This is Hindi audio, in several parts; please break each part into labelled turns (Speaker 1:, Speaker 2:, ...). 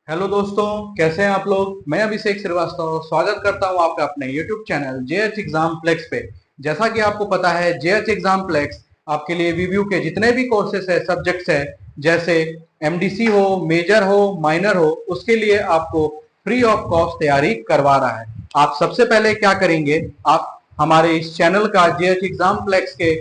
Speaker 1: हेलो दोस्तों, कैसे हैं आप लोग। मैं अभिषेक श्रीवास्तव स्वागत करता हूं आपका अपने YouTube channel JH exam plex पे। जैसा कि आपको पता है, जेएच एग्जाम प्लेक्स आपके लिए वीव्यू के जितने भी कोर्सेस है, सब्जेक्ट्स है, जैसे एमडीसी हो, मेजर हो, माइनर हो, उसके लिए आपको फ्री ऑफ कॉस्ट तैयारी करवा रहा है। आप सबसे पहले क्या करेंगे, आप हमारे इस चैनल का जेएच एग्जाम प्लेक्स के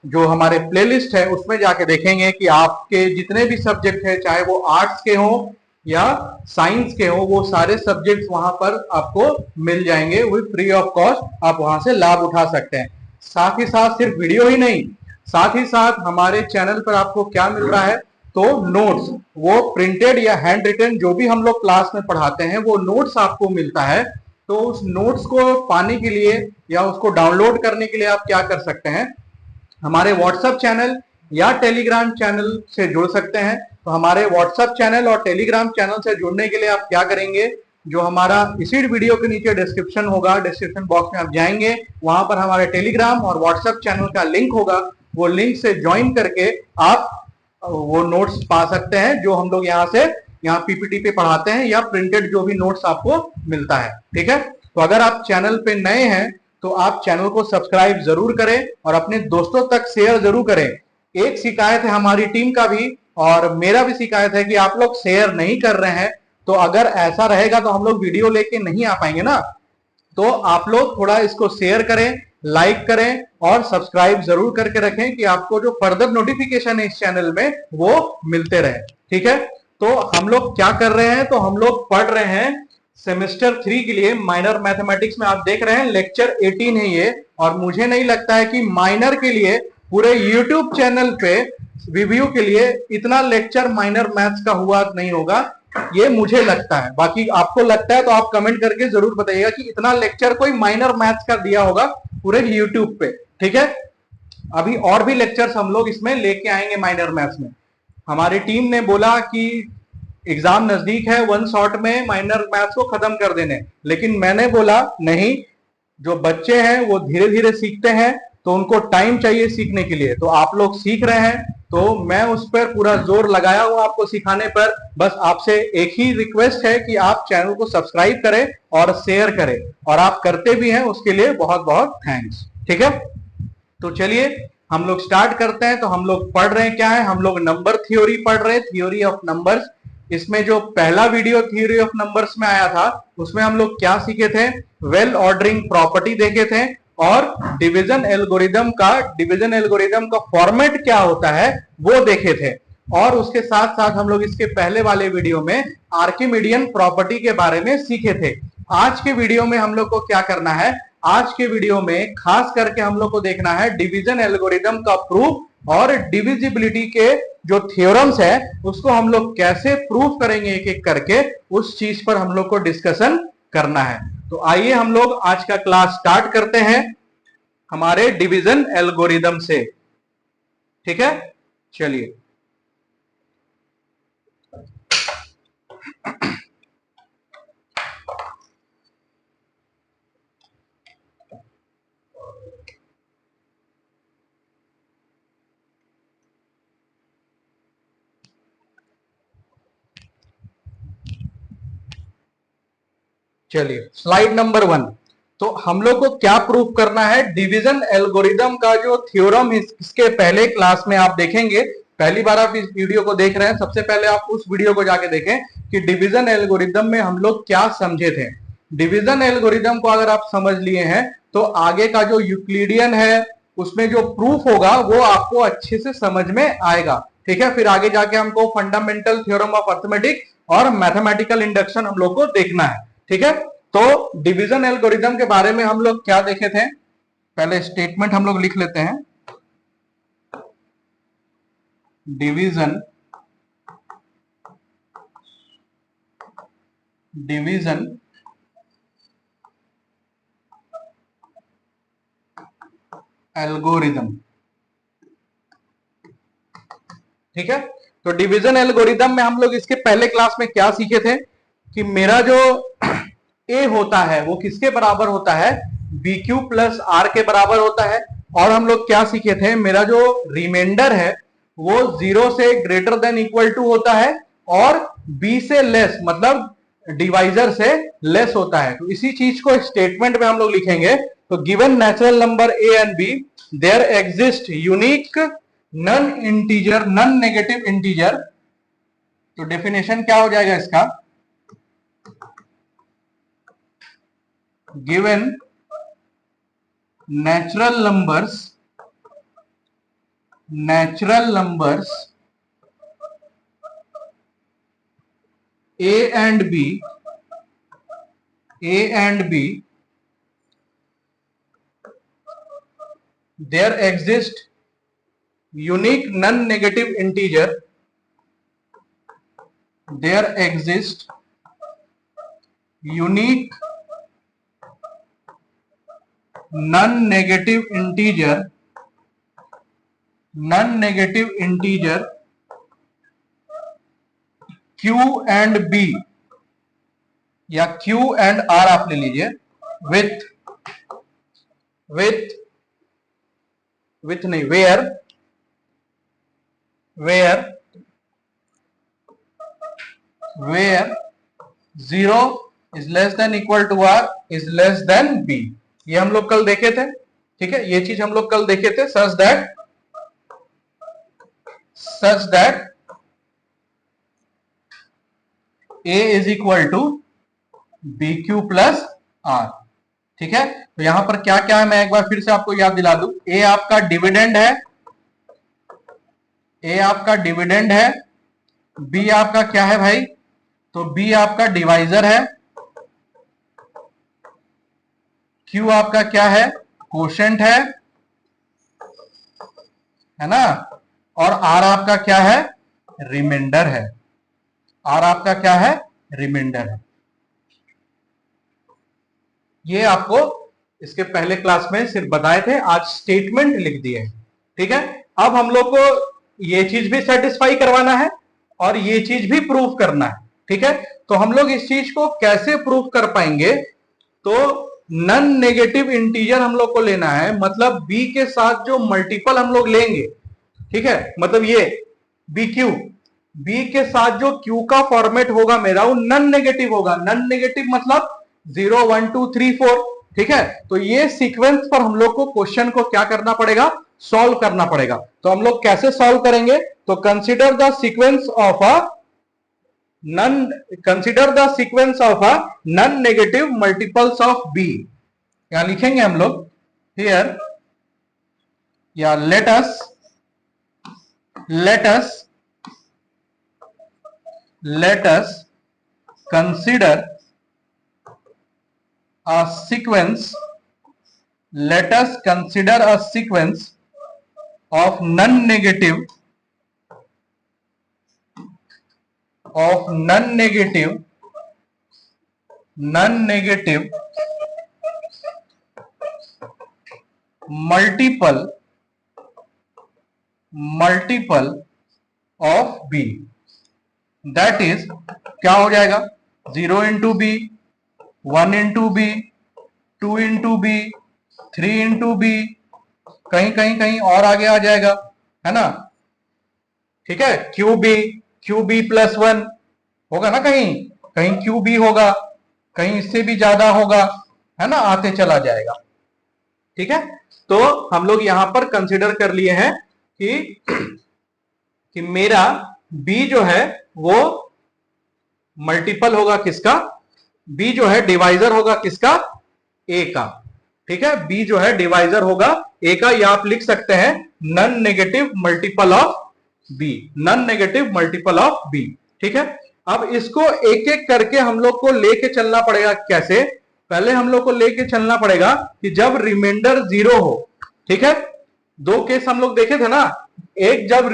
Speaker 1: जो हमारे प्लेलिस्ट है उसमें जाके देखेंगे कि आपके जितने भी सब्जेक्ट है, चाहे वो आर्ट्स के हो या साइंस के हो, वो सारे सब्जेक्ट्स वहां पर आपको मिल जाएंगे विद फ्री ऑफ कॉस्ट। आप वहां से लाभ उठा सकते हैं। साथ ही साथ सिर्फ वीडियो ही नहीं, साथ ही साथ हमारे चैनल पर आपको क्या मिल रहा है, तो नोट्स, वो प्रिंटेड या हैंड रिटन जो भी हम लोग क्लास में पढ़ाते हैं वो नोट्स आपको मिलता है। तो उस नोट्स को पाने के लिए या उसको डाउनलोड करने के लिए आप क्या कर सकते हैं, हमारे व्हाट्सएप चैनल या टेलीग्राम चैनल से जुड़ सकते हैं। तो हमारे व्हाट्सएप चैनल और टेलीग्राम चैनल से जुड़ने के लिए आप क्या करेंगे, जो हमारा इसी वीडियो के नीचे डिस्क्रिप्शन होगा, डिस्क्रिप्शन बॉक्स में आप जाएंगे, वहां पर हमारे टेलीग्राम और व्हाट्सएप चैनल का लिंक होगा। वो लिंक से ज्वाइन करके आप वो नोट्स पा सकते हैं जो हम लोग यहाँ पीपीटी पे पढ़ाते हैं, या प्रिंटेड जो भी नोट्स आपको मिलता है। ठीक है, तो अगर आप चैनल पे नए हैं तो आप चैनल को सब्सक्राइब जरूर करें और अपने दोस्तों तक शेयर जरूर करें। एक शिकायत है हमारी टीम का भी और मेरा भी शिकायत है कि आप लोग शेयर नहीं कर रहे हैं। तो अगर ऐसा रहेगा तो हम लोग वीडियो लेके नहीं आ पाएंगे ना। तो आप लोग थोड़ा इसको शेयर करें, लाइक करें और सब्सक्राइब जरूर करके रखें कि आपको जो फर्दर नोटिफिकेशन है इस चैनल में वो मिलते रहे। ठीक है, तो हम लोग क्या कर रहे हैं, तो हम लोग पढ़ रहे हैं सेमेस्टर 3 के लिए माइनर मैथमेटिक्स में। आप देख रहे हैं लेक्चर 18 है ये, और मुझे नहीं लगता है कि माइनर के लिए पूरे यूट्यूब चैनल पे रिव्यू के लिए इतना लेक्चर माइनर मैथ्स का हुआ नहीं होगा, ये मुझे लगता है। बाकी आपको लगता है तो आप कमेंट करके जरूर बताइएगा कि इतना लेक्चर कोई माइनर मैथ्स का दिया होगा पूरे यूट्यूब पे। ठीक है, अभी और भी लेक्चर्स हम लोग इसमें लेके आएंगे माइनर मैथ्स में। हमारी टीम ने बोला कि एग्जाम नजदीक है, वन शॉट में माइनर मैथ्स को खत्म कर देने, लेकिन मैंने बोला नहीं, जो बच्चे हैं वो धीरे धीरे सीखते हैं, तो उनको टाइम चाहिए सीखने के लिए। तो आप लोग सीख रहे हैं तो मैं उस पर पूरा जोर लगाया हूं आपको सिखाने पर। बस आपसे एक ही रिक्वेस्ट है कि आप चैनल को सब्सक्राइब करें और शेयर करें, और आप करते भी हैं, उसके लिए बहुत बहुत थैंक्स। ठीक है, तो चलिए हम लोग स्टार्ट करते हैं। तो हम लोग पढ़ रहे हैं क्या है, हम लोग नंबर थ्योरी पढ़ रहे हैं, थ्योरी ऑफ नंबर्स। इसमें जो पहला वीडियो थ्योरी ऑफ नंबर्स में आया था उसमें हम लोग क्या सीखे थे, वेल ऑर्डरिंग प्रॉपर्टी देखे थे, और डिवीजन एल्गोरिदम का फॉर्मेट क्या होता है वो देखे थे। और उसके साथ साथ हम लोग इसके पहले वाले वीडियो में आर्किमिडियन प्रॉपर्टी के बारे में सीखे थे। आज के वीडियो में हम लोग को क्या करना है, आज के वीडियो में खास करके हम लोग को देखना है डिवीजन एल्गोरिदम का प्रूफ, और डिविजिबिलिटी के जो थ्योरम्स है उसको हम लोग कैसे प्रूफ करेंगे एक एक करके, उस चीज पर हम लोग को डिस्कशन करना है। तो आइए हम लोग आज का क्लास स्टार्ट करते हैं हमारे डिवीजन एल्गोरिदम से। ठीक है, चलिए। चलिए स्लाइड नंबर 1। तो हम लोग को क्या प्रूफ करना है, डिवीजन एल्गोरिदम का जो थ्योरम इसके पहले क्लास में आप देखेंगे। पहली बार आप इस वीडियो को देख रहे हैं, सबसे पहले आप उस वीडियो को जाके देखें कि डिवीजन एल्गोरिदम में हम लोग क्या समझे थे। डिवीजन एल्गोरिदम को अगर आप समझ लिए हैं तो आगे का जो यूक्लिडियन है उसमें जो प्रूफ होगा वो आपको अच्छे से समझ में आएगा। ठीक है, फिर आगे जाके हमको फंडामेंटल थ्योरम ऑफ अर्थमेटिक और मैथमेटिकल इंडक्शन हम लोग को देखना है। ठीक है, तो डिवीजन एल्गोरिदम के बारे में हम लोग क्या देखे थे, पहले स्टेटमेंट हम लोग लिख लेते हैं। Division algorithm. ठीक है, तो डिवीजन एल्गोरिदम में हम लोग इसके पहले क्लास में क्या सीखे थे कि मेरा जो ए होता है वो किसके बराबर होता है, बी क्यू प्लस आर के बराबर होता है। और हम लोग क्या सीखे थे, मेरा जो रिमाइंडर है वो 0 से ग्रेटर देन इक्वल टू होता है, और बी से लेस मतलब डिवाइजर से लेस होता है। तो इसी चीज को स्टेटमेंट में हम लोग लिखेंगे। तो given natural number A and B there exist unique non integer non negative integer. तो डेफिनेशन क्या हो जाएगा इसका, गिवन natural numbers a and b there exist unique non-negative integer non-negative integer q and b या q and r आप ले लीजिए with नहीं where 0 is less than equal to r is less than b। ये हम लोग कल देखे थे, ठीक है, ये चीज हम लोग कल देखे थे। such that a is equal to bq plus r, ठीक है। तो यहां पर क्या क्या है मैं एक बार फिर से आपको याद दिला दूं। a आपका डिविडेंड है, b आपका क्या है भाई, तो b आपका डिवाइजर है, q आपका क्या है, कोशेंट है ना, और r आपका क्या है, रिमाइंडर है। r आपका क्या है, रिमाइंडर है। ये आपको इसके पहले क्लास में सिर्फ बताए थे, आज स्टेटमेंट लिख दिए, ठीक है। अब हम लोग को ये चीज भी सेटिस्फाई करवाना है और ये चीज भी प्रूफ करना है, ठीक है। तो हम लोग इस चीज को कैसे प्रूफ कर पाएंगे, तो नन नेगेटिव इंटीजर हम लोग को लेना है, मतलब b के साथ जो मल्टीपल हम लोग लेंगे, ठीक है, मतलब ये BQ, b के साथ जो q का फॉर्मेट होगा मेरा वो नन नेगेटिव होगा। नन नेगेटिव मतलब 0 1 2 3 4, ठीक है। तो ये सीक्वेंस पर हम लोग को क्वेश्चन को क्या करना पड़ेगा, सॉल्व करना पड़ेगा। तो हम लोग कैसे सॉल्व करेंगे, तो consider the sequence of a non negative multiples of b। यहां लिखेंगे हम लोग हियर, या let us consider a sequence of non-negative multiple of b, that is क्या हो जाएगा, 0 into B, 1 into B, 2 into B, 3 into B, कहीं कहीं कहीं और आगे आ जाएगा, है ना, ठीक है। क्यू बी प्लस 1 होगा ना, कहीं कहीं क्यू बी होगा, कहीं इससे भी ज्यादा होगा, है ना, आते चला जाएगा, ठीक है। तो हम लोग यहां पर कंसिडर कर लिए हैं कि मेरा b जो है वो मल्टीपल होगा किसका, b जो है डिवाइजर होगा किसका, a का, ठीक है। b जो है डिवाइजर होगा a का, या आप लिख सकते हैं non negative multiple of b, ठीक है। अब इसको एक एक करके हम लोग को लेके चलना पड़ेगा। कैसे, पहले हम लोग को लेके चलना पड़ेगा कि जब रिमाइंडर 0 हो, ठीक है। दो केस हम लोग देखे थे ना, एक जब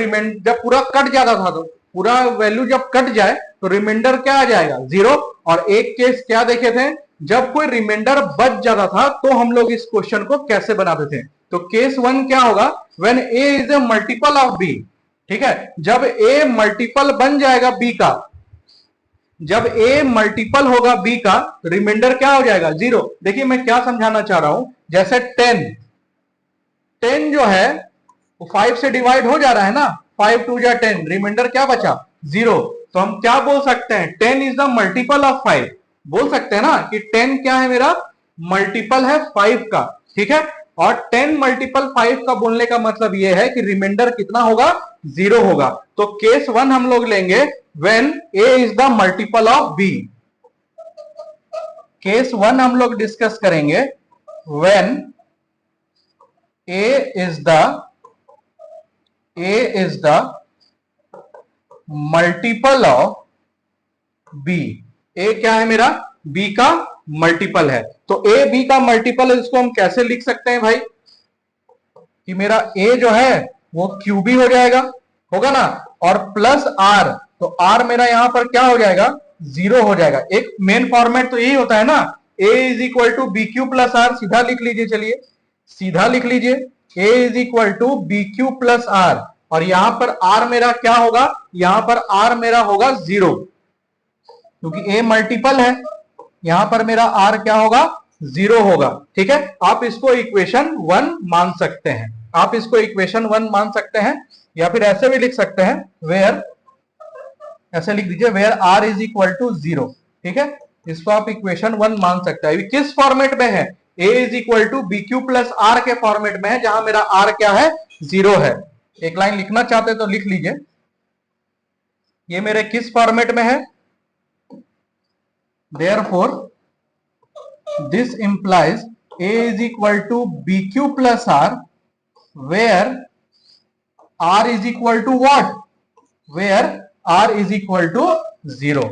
Speaker 1: पूरा कट जाता था, तो पूरा वैल्यू जब कट जाए तो रिमाइंडर क्या आ जाएगा, 0। और एक केस क्या देखे थे, जब कोई रिमाइंडर बच जाता था तो हम लोग इस क्वेश्चन को कैसे बनाते थे। तो केस 1 क्या होगा, when a is a multiple of b, ठीक है। जब a मल्टीपल बन जाएगा b का, जब a मल्टीपल होगा b का, रिमाइंडर क्या हो जाएगा, 0। देखिए मैं क्या समझाना चाह रहा हूं, जैसे 10 जो है वो 5 से डिवाइड हो जा रहा है ना, 5 2 जा 10, रिमाइंडर क्या बचा, 0। तो हम क्या बोल सकते हैं, 10 इज द मल्टीपल ऑफ 5, बोल सकते हैं ना कि 10 क्या है, मेरा मल्टीपल है 5 का, ठीक है। और 10 मल्टीपल 5 का बोलने का मतलब यह है कि रिमाइंडर कितना होगा, 0 होगा। तो केस 1 हम लोग लेंगे when a is the multiple of b। Case 1 हम लोग डिस्कस करेंगे when a is the multiple of b। a क्या है मेरा, b का मल्टीपल है। तो a b का मल्टीपल है, इसको हम कैसे लिख सकते हैं भाई, कि मेरा a जो है वो क्यूबी हो जाएगा, होगा ना, और प्लस r, तो r मेरा यहां पर क्या हो जाएगा, 0 हो जाएगा। एक मेन फॉर्मेट तो यही होता है ना, a is equal to B Q plus R, सीधा लिख लीजिए, चलिए सीधा लिख लीजिए, a is equal to B Q plus R, और यहां पर r मेरा क्या होगा, यहां पर r मेरा होगा 0, क्योंकि a मल्टीपल है, यहां पर मेरा r क्या होगा, 0 होगा, ठीक है। आप इसको इक्वेशन 1 मान सकते हैं, आप इसको इक्वेशन 1 मान सकते हैं, या फिर ऐसे भी लिख सकते हैं, वेयर, ऐसे लिख दीजिए where r is equal to 0, ठीक है। इसको आप इक्वेशन 1 मान सकते हैं। किस फॉर्मेट में है, a is equal to B Q plus R के फॉर्मेट में है, जहां मेरा r क्या है, 0 है। एक लाइन लिखना चाहते तो लिख लीजिए, ये मेरे किस फॉर्मेट में है, therefore this implies a is equal to bq plus r, where r is equal to what, where r is equal to 0,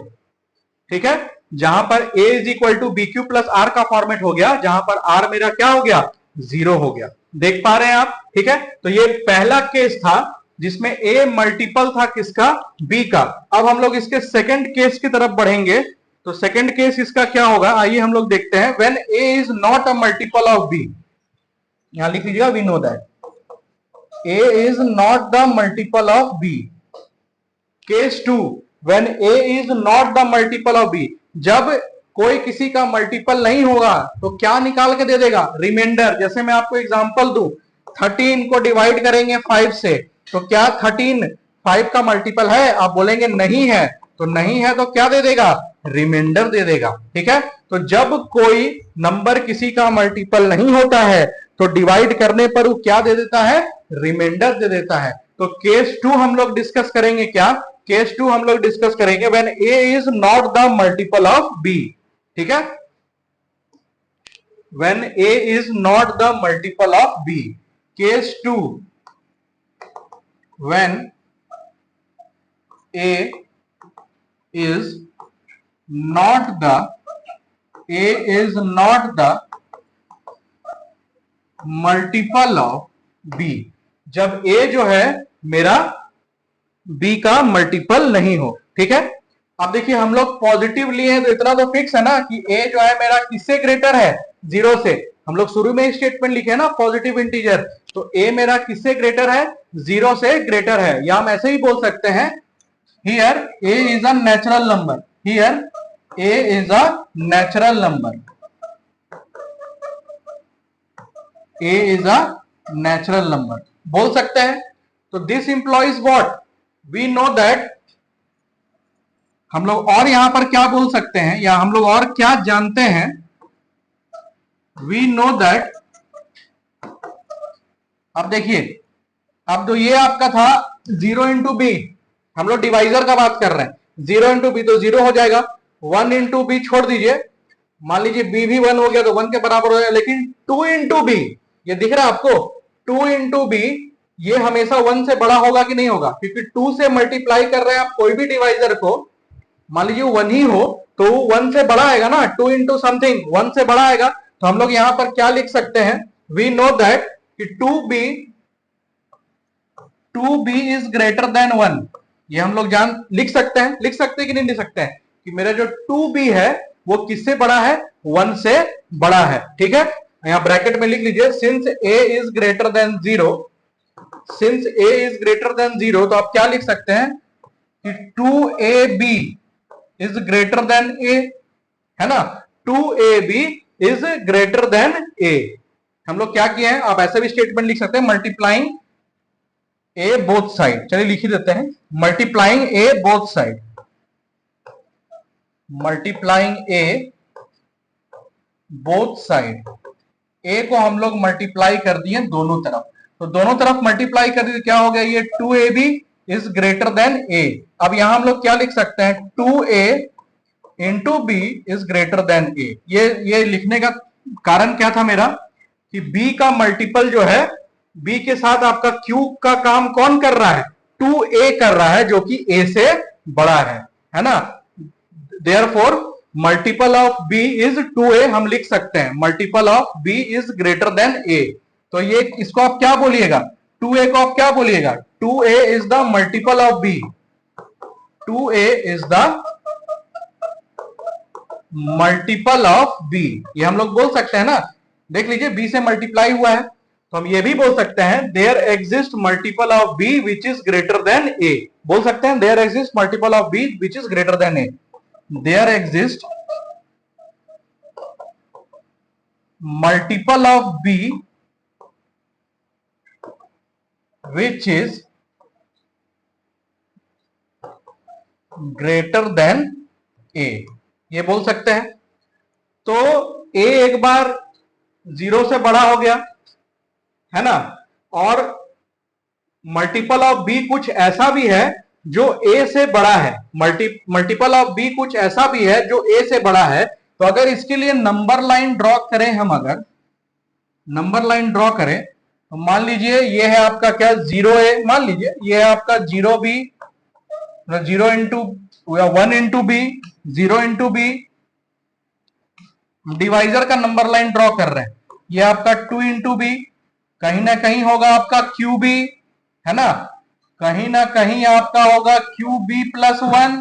Speaker 1: ठीक है। जहां पर a is equal to bq plus r का फॉर्मेट हो गया, जहां पर r मेरा क्या हो गया, 0 हो गया, देख पा रहे हैं आप, ठीक है। तो ये पहला केस था जिसमें a मल्टीपल था किसका, b का। अब हम लोग इसके सेकंड केस की तरफ बढ़ेंगे, तो सेकंड केस इसका क्या होगा, आइए हम लोग देखते हैं। When a is not a multiple of b, यहां लिख लीजिएगा, we know that a is not the multiple of b। Case 2, when a is not the multiple of b, जब कोई किसी का मल्टीपल नहीं होगा तो क्या निकाल के दे देगा, रिमाइंडर। जैसे मैं आपको एग्जांपल दूं, 13 को डिवाइड करेंगे 5 से, तो क्या 13 5 का मल्टीपल है, आप बोलेंगे नहीं है, तो नहीं है तो क्या दे देगा, रिमाइंडर दे देगा, ठीक है। तो जब कोई नंबर किसी का मल्टीपल नहीं होता है तो डिवाइड करने पर वो क्या दे देता है, रिमाइंडर दे देता है। तो केस 2 हम लोग डिस्कस करेंगे, क्या केस 2 हम लोग डिस्कस करेंगे, when a is not the multiple of b, ठीक है। When a is not the multiple of b, case 2, when a is not the multiple of b, जब a जो है मेरा b का मल्टीपल नहीं हो, ठीक है। अब देखिए हम लोग पॉजिटिव लिए हैं तो इतना तो फिक्स है ना कि a जो है मेरा किससे ग्रेटर है, 0 से। हम लोग शुरू में स्टेटमेंट लिखे ना पॉजिटिव इंटीजर, तो a मेरा किससे ग्रेटर है, 0 से ग्रेटर है। या हम ऐसे ही बोल सकते हैं, here a is a natural number, here a is a natural number, a is a natural number बोल सकते हैं। तो this implies what, we know that, हम लोग और यहां पर क्या बोल सकते हैं, या हम लोग और क्या जानते हैं, we know that, अब देखिए, अब तो ये आपका था 0 इंटू बी, हम लोग डिवाइजर का बात कर रहे हैं, 0 इंटू बी तो 0 हो जाएगा, 1 इंटू बी छोड़ दीजिए, मान लीजिए बी भी 1 हो गया तो 1 के बराबर हो जाएगा, लेकिन 2 इंटू बी, ये दिख रहा है आपको, 2 इंटू बी ये हमेशा 1 से बड़ा होगा कि नहीं होगा, क्योंकि 2 से मल्टीप्लाई कर रहे हैं आप कोई भी डिवाइजर को, मान लीजिए 1 ही हो तो 1 से बड़ा आएगा ना, 2 इंटू समथिंग 1 से बड़ा आएगा। तो हम लोग यहां पर क्या लिख सकते हैं, वी नो दैट कि 2b इज ग्रेटर देन 1, ये हम लोग लिख सकते हैं, लिख सकते हैं कि नहीं लिख सकते हैं, कि मेरा जो 2b है वो किससे बड़ा है, 1 से बड़ा है, ठीक है। यहां ब्रैकेट में लिख लीजिए, since a is greater than 0, since a is greater than 0, तो आप क्या लिख सकते हैं कि 2ab is greater than a, है ना, 2ab is greater than a। हम लोग क्या किए हैं, आप ऐसे भी स्टेटमेंट लिख सकते हैं, मल्टीप्लाइंग ए बोथ साइड, चलिए लिख ही देते हैं, multiplying A both side, multiplying A both side, ए को हम लोग मल्टीप्लाई कर दिए दोनों तरफ, तो दोनों तरफ मल्टीप्लाई कर दिए, क्या हो गया ये 2ab इज ग्रेटर देन ए। अब यहां हम लोग क्या लिख सकते हैं, 2a into B is greater than A. ये लिखने का कारण क्या था मेरा कि b का मल्टीपल जो है, b के साथ आपका q का काम कौन कर रहा है, 2a कर रहा है, जो कि a से बड़ा है ना। Therefore multiple of b is 2a, हम लिख सकते हैं multiple of b is greater than a। तो ये इसको आप क्या बोलिएगा, 2a को आप क्या बोलिएगा, 2a is the multiple of b, 2a is the multiple of b, ये हम लोग बोल सकते हैं ना। देख लीजिए b से मल्टीप्लाई हुआ है, तो हम ये भी बोल सकते हैं there exist multiple of b which is greater than a, बोल सकते हैं there exist multiple of b which is greater than a, there exist multiple of b which is greater than a, ये बोल सकते हैं। तो a एक बार 0 से बड़ा हो गया है ना, और मल्टीपल ऑफ b कुछ ऐसा भी है जो a से बड़ा है, मल्टीपल ऑफ b कुछ ऐसा भी है जो a से बड़ा है। तो अगर इसके लिए नंबर लाइन ड्रॉ करें, हम अगर नंबर लाइन ड्रॉ करें, तो मान लीजिए ये है आपका क्या 0a, मान लीजिए ये है आपका 0b, 0 into 1 into B, 0 into B, divisor का नंबर लाइन ड्रॉ कर रहे हैं, ये आपका 2 इंटू बी, कहीं ना कहीं होगा आपका क्यू बी, है ना, कहीं ना कहीं आपका होगा क्यू बी प्लस 1,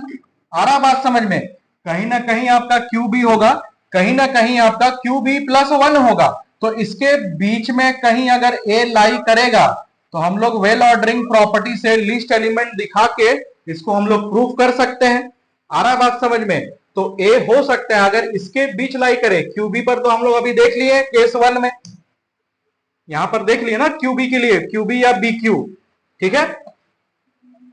Speaker 1: आ रहा बात समझ में, कहीं ना कहीं आपका क्यू बी होगा, कहीं ना कहीं आपका क्यू बी प्लस 1 होगा। तो इसके बीच में कहीं अगर ए लाई करेगा, तो हम लोग वेल ऑर्डरिंग प्रॉपर्टी से लिस्ट एलिमेंट दिखा के इसको हम लोग प्रूफ कर सकते हैं। आ रहा बात समझ में, तो ए हो सकता है अगर इसके बीच लाई करे, क्यूबी पर तो हम लोग अभी देख लिए केस 1 में, यहां पर देख लिए ना क्यूबी के लिए, क्यूबी या बी क्यू, ठीक है।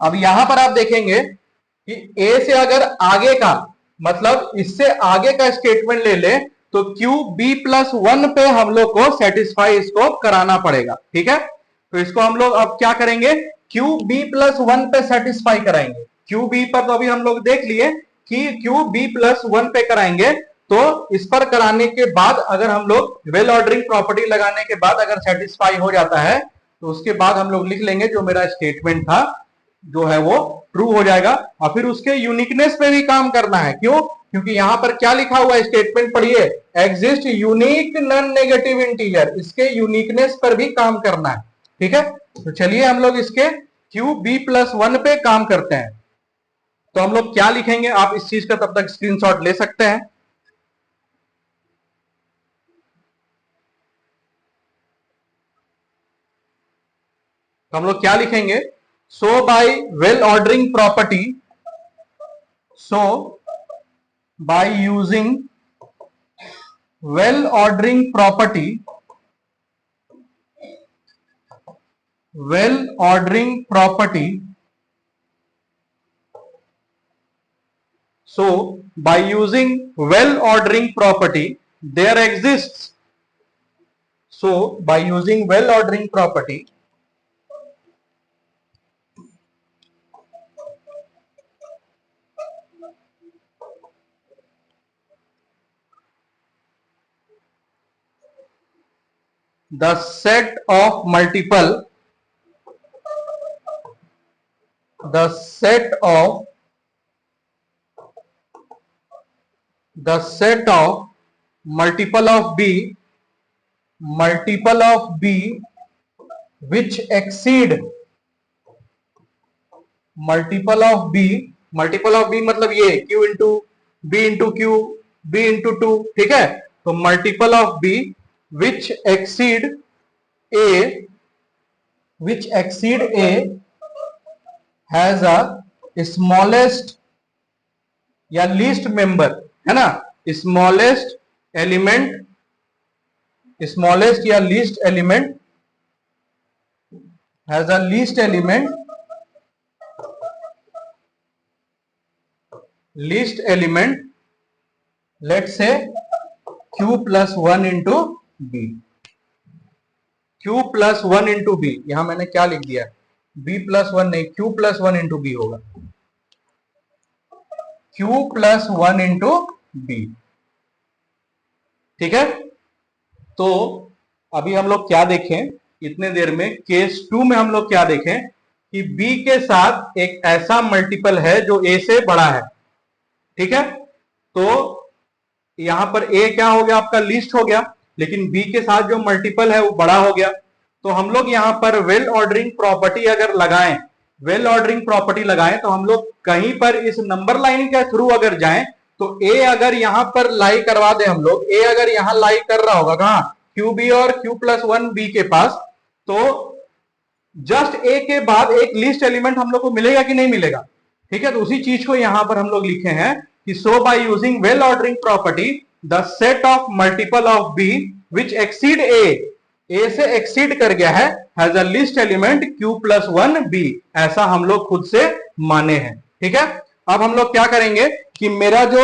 Speaker 1: अब यहां पर आप देखेंगे कि ए से अगर आगे का, मतलब इससे आगे का स्टेटमेंट ले ले, तो क्यू बी प्लस 1 पे हम लोग को सेटिस्फाई इसको कराना पड़ेगा, ठीक है। तो इसको हम लोग अब क्या करेंगे, क्यू बी प्लस 1 पे सेटिस्फाई कराएंगे। क्यू बी पर तो अभी हम लोग देख लिए कि क्यू बी प्लस 1 पे कराएंगे, तो इस पर कराने के बाद अगर हम लोग वेल ऑर्डरिंग प्रॉपर्टी लगाने के बाद अगर सेटिस्फाई हो जाता है, तो उसके बाद हम लोग लिख लेंगे जो मेरा स्टेटमेंट था जो है वो ट्रू हो जाएगा। और फिर उसके यूनिकनेस पे भी काम करना है, क्यों, क्योंकि यहां पर क्या लिखा हुआ है स्टेटमेंट पढ़िए, exist unique non negative integer, इसके यूनिकनेस पर भी काम करना है, ठीक है। तो चलिए हम लोग इसके क्यू बी प्लस 1 पे काम करते हैं। तो हम लोग क्या लिखेंगे, आप इस चीज का तब तक स्क्रीनशॉट ले सकते हैं। तो हम लोग क्या लिखेंगे, so by well ordering property, so by using well ordering property, well ordering property, so by using well ordering property there exists, so by using well ordering property the set of multiple, the set of multiple of b, multiple of b which exceed, multiple of b, multiple of b मतलब ये q into b into Q, b into 2, ठीक है। तो multiple of b which exceed a, which exceed a has a smallest या लीस्ट मेंबर, है ना, स्मॉलेस्ट एलिमेंट, स्मॉलेस्ट या least element, has a least element, least element let's say Q plus 1 into B, Q plus 1 into B, यहां मैंने क्या लिख दिया, B प्लस 1 नहीं, Q प्लस 1 इंटू बी होगा, Q प्लस 1 इंटू बी। ठीक है, तो अभी हम लोग क्या देखें इतने देर में, केस 2 में हम लोग क्या देखें कि B के साथ एक ऐसा मल्टीपल है जो A से बड़ा है। ठीक है, तो यहां पर A क्या हो गया, आपका लिस्ट हो गया, लेकिन B के साथ जो मल्टीपल है वो बड़ा हो गया। तो हम लोग यहां पर वेल ऑर्डरिंग प्रॉपर्टी अगर लगाएं, वेल ऑर्डरिंग प्रॉपर्टी लगाएं, तो हम लोग कहीं पर इस नंबर लाइन के थ्रू अगर जाएं, तो A अगर यहां पर लाई करवा दे, हम लोग A अगर यहां लाई कर रहा होगा कहां, QB और Q प्लस 1 B के पास, तो जस्ट A के बाद एक लिस्ट एलिमेंट हम लोग को मिलेगा कि नहीं मिलेगा। ठीक है, तो उसी चीज को यहां पर हम लोग लिखे हैं कि so by using well ordering property the set of multiple of B which exceed A से एक्सीड कर गया है, has a list element Q plus 1 B, ऐसा हम लोग खुद से माने हैं। ठीक है, अब हम लोग क्या करेंगे कि मेरा जो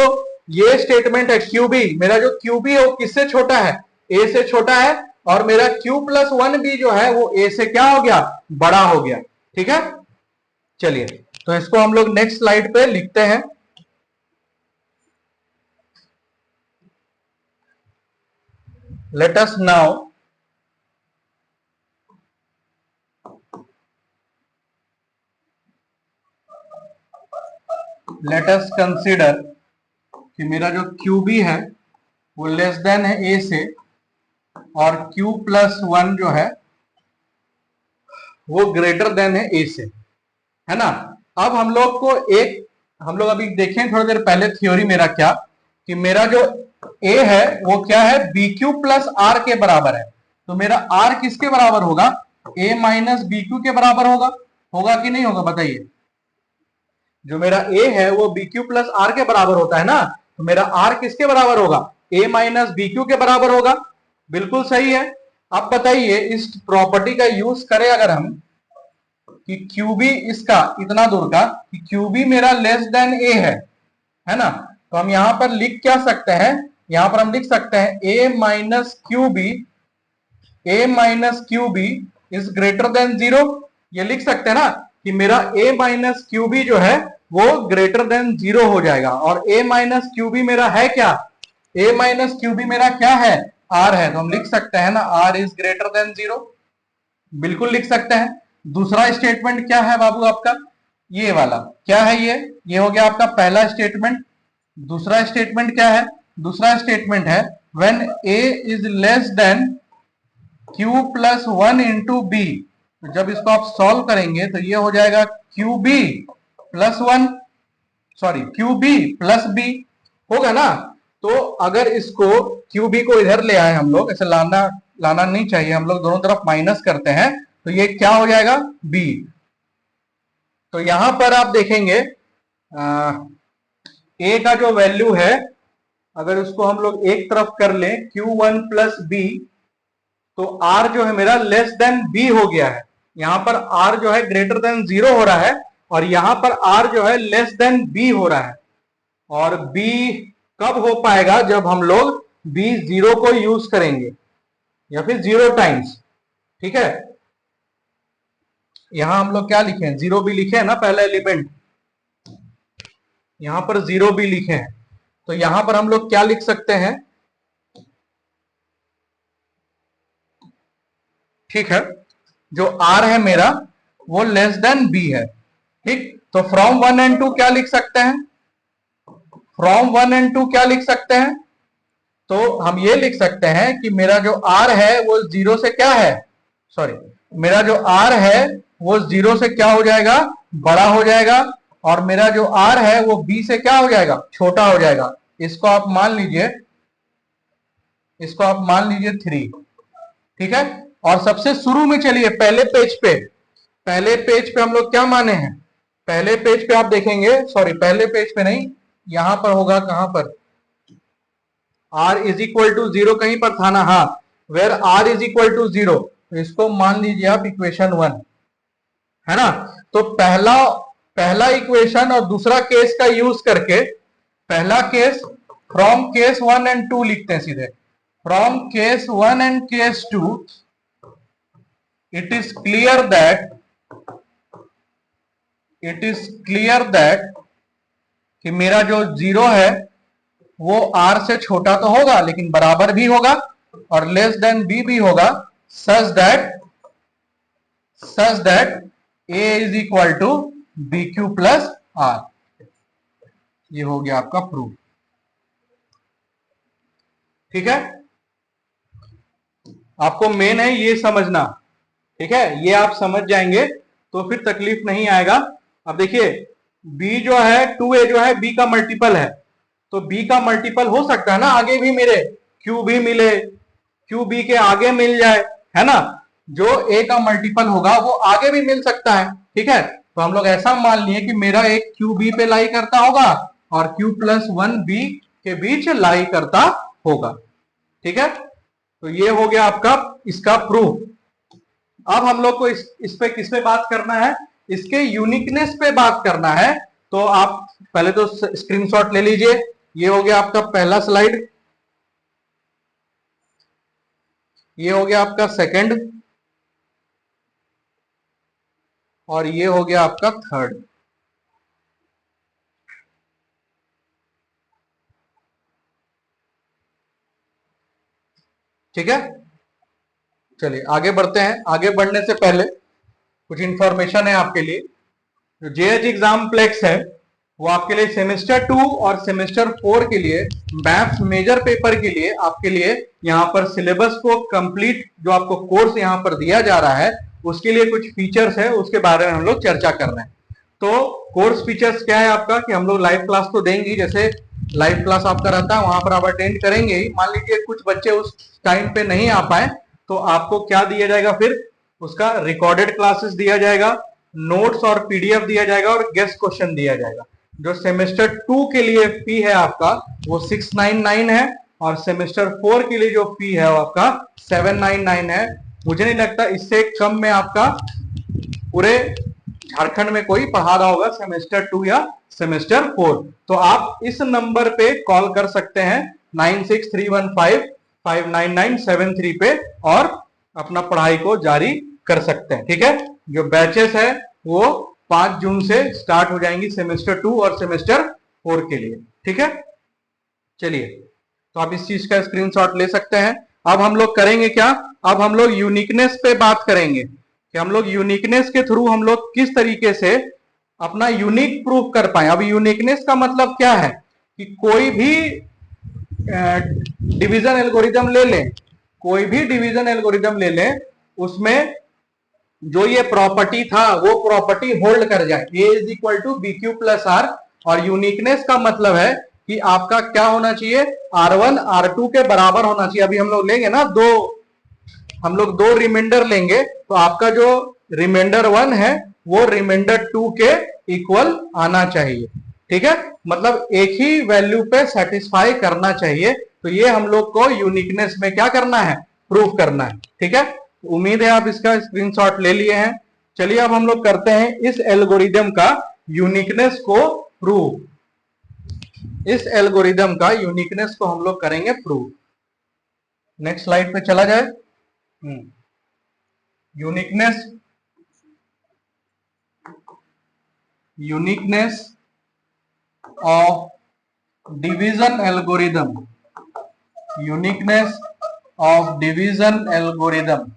Speaker 1: ये स्टेटमेंट है QB, मेरा जो QB है वो किससे छोटा है, A से छोटा है, और मेरा Q प्लस 1 भी जो है वो A से क्या हो गया, बड़ा हो गया। ठीक है, चलिए तो इसको हम लोग नेक्स्ट स्लाइड पे लिखते हैं। Let us now let us consider कि मेरा जो QB है वो लेस देन है A से, और Q प्लस 1 जो है वो ग्रेटर देन है A से, है ना। अब हम लोग को एक, हम लोग अभी देखें थोड़ी देर पहले थ्योरी मेरा क्या, कि मेरा जो A है वो क्या है, BQ प्लस R के बराबर है। तो मेरा R किसके बराबर होगा, A माइनस BQ के बराबर होगा, होगा कि नहीं होगा बताइए। जो मेरा A है वो BQ प्लस R के बराबर होता है ना, तो मेरा R किसके बराबर होगा, A माइनस BQ के बराबर होगा। बिल्कुल सही है। अब बताइए इस प्रॉपर्टी का यूज करें अगर हम, कि QB इसका इतना दूर का, कि QB मेरा लेस देन A है ना, तो हम यहां पर लिख क्या सकते हैं, यहां पर हम लिख सकते हैं A minus Q B is greater than 0। ये लिख सकते हैं ना कि मेरा A माइनस क्यू बी जो है वो ग्रेटर देन 0 हो जाएगा, और A माइनस क्यू बी मेरा है क्या, A माइनस क्यू बी मेरा क्या है, R है, तो हम लिख सकते हैं ना R इज ग्रेटर देन 0, बिल्कुल लिख सकते हैं। दूसरा स्टेटमेंट क्या है बाबू आपका, ये वाला क्या है, ये हो गया आपका पहला स्टेटमेंट। दूसरा स्टेटमेंट क्या है, दूसरा स्टेटमेंट है when A is less than Q plus 1 into B, जब इसको आप सॉल्व करेंगे तो ये हो जाएगा QB plus 1, sorry QB plus B होगा ना। तो अगर इसको QB को इधर ले आए हम लोग, ऐसे लाना नहीं चाहिए, हम लोग दोनों तरफ माइनस करते हैं, तो ये क्या हो जाएगा B। तो यहां पर आप देखेंगे A का जो वैल्यू है, अगर उसको हम लोग एक तरफ कर लें Q1 प्लस बी, तो R जो है मेरा लेस देन B हो गया है। यहां पर R जो है ग्रेटर देन 0 हो रहा है, और यहां पर R जो है लेस देन B हो रहा है। और B कब हो पाएगा, जब हम लोग B 0 को यूज करेंगे, या फिर 0 टाइम्स। ठीक है, यहां हम लोग क्या लिखे हैं, 0 भी लिखे हैं ना पहला एलिमेंट, यहां पर 0 भी लिखे हैं, तो यहां पर हम लोग क्या लिख सकते हैं, ठीक है, जो R है मेरा वो लेस देन B है। ठीक, तो फ्रॉम 1 एंड 2 क्या लिख सकते हैं, फ्रॉम 1 एंड 2 क्या लिख सकते हैं, तो हम ये लिख सकते हैं कि मेरा जो R है वो 0 से क्या है, सॉरी, मेरा जो R है वो 0 से क्या हो जाएगा, बड़ा हो जाएगा, और मेरा जो R है वो B से क्या हो जाएगा, छोटा हो जाएगा। इसको आप मान लीजिए, इसको आप मान लीजिए 3। ठीक है, और सबसे शुरू में चलिए पहले पेज पे, पहले पेज पे हम लोग क्या माने हैं, पहले पेज पे आप देखेंगे, सॉरी पहले पेज पे नहीं, यहां पर होगा, कहां पर, R इज इक्वल टू 0 कहीं पर था ना, हाँ, where R is equal to 0, तो इसको मान लीजिए आप इक्वेशन 1, है ना। तो पहला इक्वेशन और दूसरा केस का यूज करके, पहला केस फ्रॉम केस 1 एंड 2 लिखते हैं सीधे, from case 1 and case 2 it is clear that कि मेरा जो जीरो है वो आर से छोटा तो होगा लेकिन बराबर भी होगा और लेस देन बी भी होगा, such that A is equal to B Q plus R. ये हो गया आपका प्रूफ। ठीक है, आपको मेन है ये समझना। ठीक है, ये आप समझ जाएंगे तो फिर तकलीफ नहीं आएगा। अब देखिए b जो है 2a जो है b का मल्टीपल है, तो b का मल्टीपल हो सकता है ना आगे भी मिले, q भी मिले, q b के आगे मिल जाए, है ना। जो a का मल्टीपल होगा वो आगे भी मिल सकता है। ठीक है, तो हम लोग ऐसा मान लिए कि मेरा एक q b पे लाई करता होगा और q प्लस 1 b के बीच लाई करता होगा। ठीक है, तो ये हो गया आपका इसका प्रूफ। अब हम लोग को इस पे किस पे बात करना है, इसके यूनिकनेस पे बात करना है। तो आप पहले तो स्क्रीनशॉट ले लीजिए। ये हो गया आपका पहला स्लाइड, ये हो गया आपका सेकंड, और ये हो गया आपका थर्ड। ठीक है, चलिए आगे बढ़ते हैं। आगे बढ़ने से पहले कुछ इंफॉर्मेशन है आपके लिए। जो जेएच एग्जाम प्लेक्स है वो आपके लिए सेमेस्टर 2 और सेमेस्टर 4 के लिए मैथ्स मेजर पेपर के लिए आपके लिए यहाँ पर सिलेबस को कंप्लीट जो आपको कोर्स यहाँ पर दिया जा रहा है उसके लिए कुछ फीचर्स है, उसके बारे में हम लोग चर्चा कर रहे हैं। तो कोर्स फीचर्स क्या है आपका कि हम लोग लाइव क्लास तो देंगे, जैसे लाइव क्लास आपका रहता है वहां पर आप अटेंड करेंगे ही। मान लीजिए कुछ बच्चे उस टाइम पे नहीं आ पाए तो आपको क्या दिया जाएगा, फिर उसका रिकॉर्डेड क्लासेस दिया जाएगा, नोट्स और पीडीएफ दिया जाएगा और गेस्ट क्वेश्चन दिया जाएगा। जो सेमेस्टर 2 के लिए फी है आपका वो 699 है और सेमेस्टर 4 के लिए जो फी है वो आपका 799 है। मुझे नहीं लगता इससे कम में आपका पूरे झारखंड में कोई पढ़ा रहा होगा सेमेस्टर 2 या सेमेस्टर 4। तो आप इस नंबर पे कॉल कर सकते हैं 9631559973 पे और अपना पढ़ाई को जारी कर सकते हैं। ठीक है, जो बैचेस है वो 5 जून से स्टार्ट हो जाएंगी सेमेस्टर 2 और सेमेस्टर 4 के लिए। ठीक है, चलिए तो आप इस चीज का स्क्रीनशॉट ले सकते हैं। अब हम लोग करेंगे क्या, अब हम लोग यूनिकनेस पे बात करेंगे कि हम लोग यूनिकनेस के थ्रू हम लोग किस तरीके से अपना यूनिक प्रूफ कर पाए। अब यूनिकनेस का मतलब क्या है कि कोई भी डिवीजन एल्गोरिदम ले लें, कोई भी डिवीजन एल्गोरिदम ले लें, उसमें जो ये प्रॉपर्टी था वो प्रॉपर्टी होल्ड कर जाए, A is equal to B Q plus R. और यूनिकनेस का मतलब है कि आपका क्या होना चाहिए, R1 R2 के बराबर होना चाहिए। अभी हम लोग लेंगे ना हम लोग दो रिमाइंडर लेंगे तो आपका जो रिमाइंडर 1 है वो रिमाइंडर 2 के इक्वल आना चाहिए। ठीक है, मतलब एक ही वैल्यू पे सेटिस्फाई करना चाहिए। तो ये हम लोग को यूनिकनेस में क्या करना है, प्रूफ करना है। ठीक है, उम्मीद है आप इसका स्क्रीनशॉट ले लिए हैं। चलिए अब हम लोग करते हैं इस एल्गोरिदम का यूनिकनेस को प्रूव। इस एल्गोरिदम का यूनिकनेस को हम लोग करेंगे प्रूव। नेक्स्ट स्लाइड पे चला जाए। Uniqueness of division algorithm, uniqueness of division algorithm.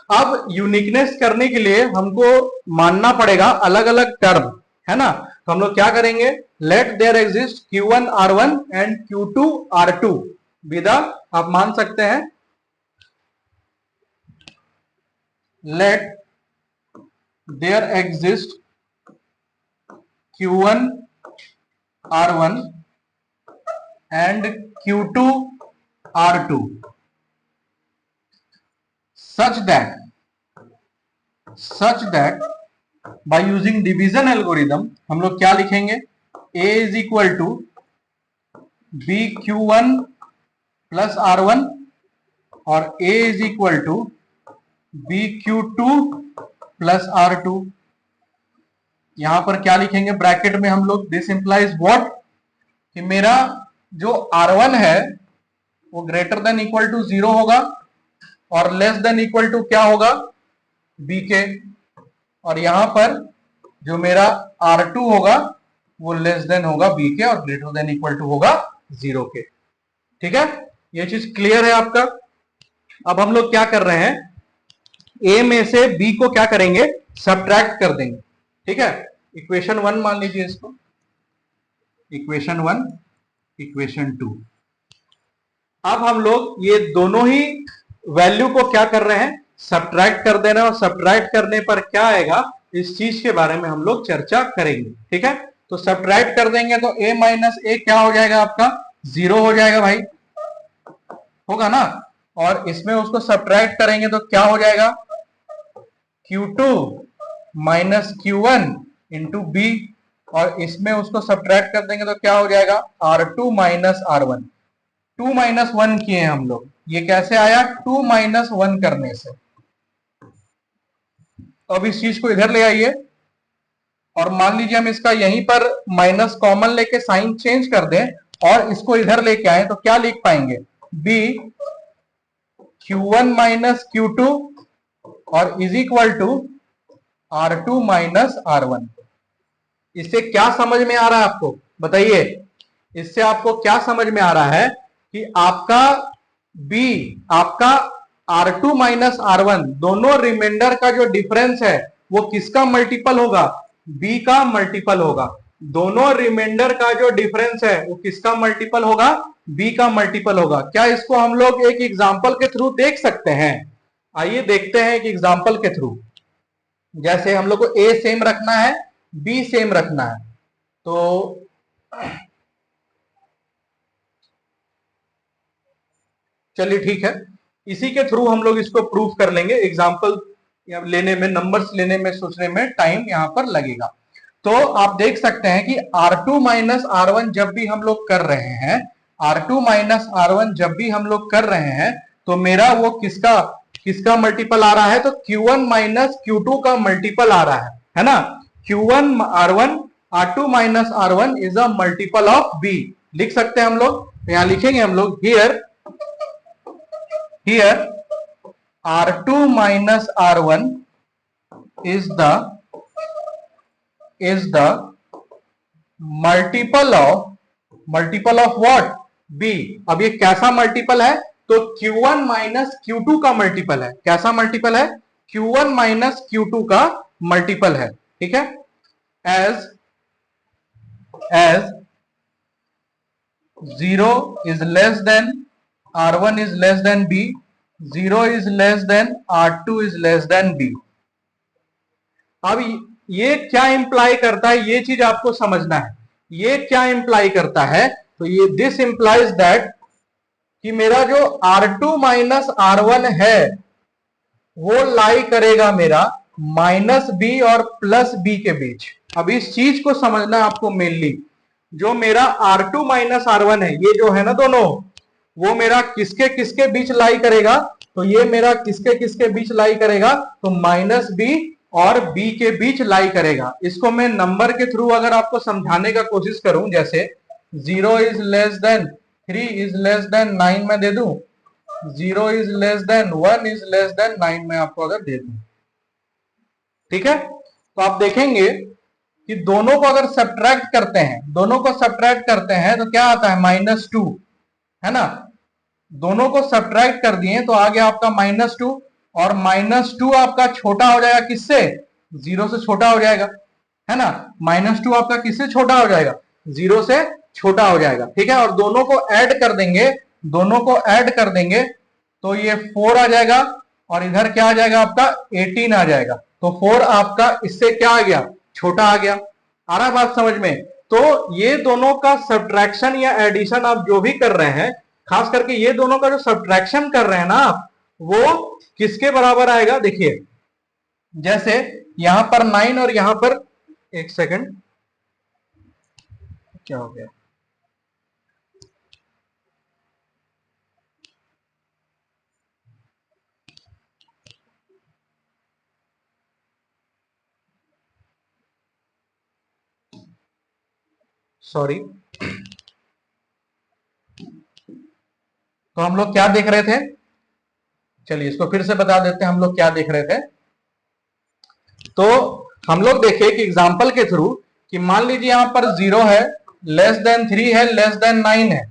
Speaker 1: अब यूनिकनेस करने के लिए हमको मानना पड़ेगा अलग अलग टर्म, है ना। तो हम लोग क्या करेंगे, late there exist Q1 R1 and Q2 R2 विदा, आप मान सकते हैं let there exist Q1 R1 and Q2 R2 such that by using division algorithm हम लोग क्या लिखेंगे, A is equal to BQ1 plus R1 और A is equal to BQ2 plus R2। यहां पर क्या लिखेंगे ब्रैकेट में हम लोग, दिस इंप्लाइज व्हाट, कि मेरा जो R1 है वो ग्रेटर देन इक्वल टू 0 होगा और लेस देन इक्वल टू क्या होगा, बी के। और यहां पर जो मेरा R2 होगा वो लेस देन होगा बी के और ग्रेटर देन इक्वल टू होगा 0 के। ठीक है, ये चीज क्लियर है आपका। अब हम लोग क्या कर रहे हैं, ए में से बी को क्या करेंगे, सब्ट्रैक्ट कर देंगे। ठीक है, इक्वेशन 1 मान लीजिए इसको, इक्वेशन 1, इक्वेशन 2। अब हम लोग ये दोनों ही वैल्यू को क्या कर रहे हैं, सब्ट्रैक्ट कर दे रहे हैं, और सब्ट्रैक्ट करने पर क्या आएगा, इस चीज के बारे में हम लोग चर्चा करेंगे। ठीक है, तो सब्ट्रैक्ट कर देंगे तो a माइनस ए क्या हो जाएगा आपका, 0 हो जाएगा भाई, होगा ना। और इसमें उसको सब्ट्रैक्ट करेंगे तो क्या हो जाएगा, Q2 minus Q1 into B. और इसमें उसको सब्ट्रैक्ट कर देंगे तो क्या हो जाएगा, R2 माइनस R1। 2 माइनस 1 किए हैं हम लोग, ये कैसे आया, 2 माइनस 1 करने से। तो अब इस चीज को इधर ले आइए और मान लीजिए हम इसका यहीं पर माइनस कॉमन लेके साइन चेंज कर दें और इसको इधर लेके आए तो क्या लिख पाएंगे, बी Q1 माइनस Q2 और is equal to R2 minus R1। इससे क्या समझ में आ रहा है आपको, बताइए। इससे आपको क्या समझ में आ रहा है कि आपका बी, आपका R2 माइनस R1 दोनों रिमाइंडर का जो डिफरेंस है वो किसका मल्टीपल होगा, बी का मल्टीपल होगा। दोनों रिमाइंडर का जो डिफरेंस है वो किसका मल्टीपल होगा, बी का मल्टीपल होगा। क्या इसको हम लोग एक एग्जांपल के थ्रू देख सकते हैं, आइए देखते हैं एक एग्जांपल के थ्रू। जैसे हम लोग को ए सेम रखना है, बी सेम रखना है, तो चलिए ठीक है, इसी के थ्रू हम लोग इसको प्रूफ कर लेंगे। एग्जांपल लेने में, नंबर्स लेने में, सोचने में टाइम यहां पर लगेगा। तो आप देख सकते हैं कि R2 माइनस R1 जब भी हम लोग कर रहे हैं, R2 माइनस R1 जब भी हम लोग कर रहे हैं तो मेरा वो किसका किसका मल्टीपल आ रहा है, तो Q1 माइनस Q2 का मल्टीपल आ रहा है ना। Q1 R1, R2 minus R1 is a multiple of B। लिख सकते हैं हम लोग, यहां लिखेंगे हम लोग, here R2 minus R1 is the multiple of what, B। अब ये कैसा मल्टीपल है, तो Q1 माइनस Q2 का मल्टीपल है। कैसा मल्टीपल है, Q1 माइनस Q2 का मल्टीपल है। ठीक है, as 0 is less than R1 is less than B, 0 is less than R2 is less than B। अब ये क्या इंप्लाई करता है, ये चीज आपको समझना है। ये क्या इंप्लाई करता है, तो ये दिस इंप्लाइज दैट कि मेरा जो R2 माइनस R1 है वो लाई करेगा मेरा माइनस बी और प्लस बी के बीच। अब इस चीज को समझना है आपको मेनली। जो मेरा R2 माइनस R1 है, ये जो है ना दोनों, वो मेरा किसके किसके बीच लाई करेगा, तो ये मेरा किसके किसके बीच लाई करेगा, तो माइनस बी और बी के बीच लाई करेगा। इसको मैं नंबर के थ्रू अगर आपको समझाने का कोशिश करूं, जैसे 0 is less then 3 is less then 9 में दे दूं, 0 is less then 1 is less then 9 में आपको अगर दे दूं, ठीक है, तो आप देखेंगे कि दोनों को अगर सब्ट्रैक्ट करते हैं, दोनों को सब्ट्रैक्ट करते हैं तो क्या आता है, -2, है ना। दोनों को सब्ट्रैक्ट कर दिए तो आ गया आपका -2, और -2 आपका छोटा हो जाएगा किससे, 0 से छोटा हो जाएगा, है ना। -2 आपका किससे छोटा हो जाएगा, 0 से छोटा हो जाएगा। ठीक है, और दोनों को ऐड कर देंगे, दोनों को ऐड कर देंगे तो ये 4 आ जाएगा और इधर क्या आ जाएगा आपका 18 आ जाएगा। तो 4 आपका इससे क्या आ गया, छोटा आ गया। आ रहा बात समझ में। तो ये दोनों का सब्ट्रैक्शन या एडिशन आप जो भी कर रहे हैं, खास करके ये दोनों का जो सब्ट्रैक्शन कर रहे हैं ना आप, वो किसके बराबर आएगा, देखिए जैसे यहां पर 9 और यहां पर, एक सेकंड क्या हो गया, सॉरी, तो हम लोग क्या देख रहे थे, चलिए इसको फिर से बता देते हैं हम लोग क्या देख रहे थे। तो हम लोग देखे कि एग्जाम्पल के थ्रू कि मान लीजिए यहां पर 0 है, लेस देन 3 है, लेस देन 9 है,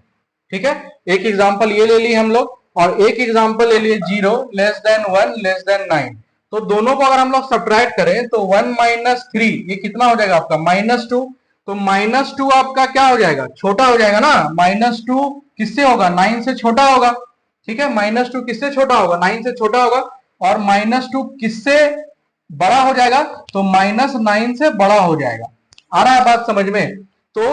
Speaker 1: ठीक है। एक एग्जाम्पल ये ले ली हम लोग, और एक एग्जाम्पल ले लिए 0 लेस देन 1 लेस देन 9। तो दोनों को अगर हम लोग सब्ट्रैक्ट करें तो 1 माइनस 3 ये कितना हो जाएगा आपका -2। तो -2 आपका क्या हो जाएगा, छोटा हो जाएगा ना। -2 किससे होगा, 9 से छोटा होगा, ठीक है। -2 किससे छोटा होगा, 9 से छोटा होगा। और -2 किससे बड़ा हो जाएगा, तो -9 से बड़ा हो जाएगा। आ रहा है बात समझ में। तो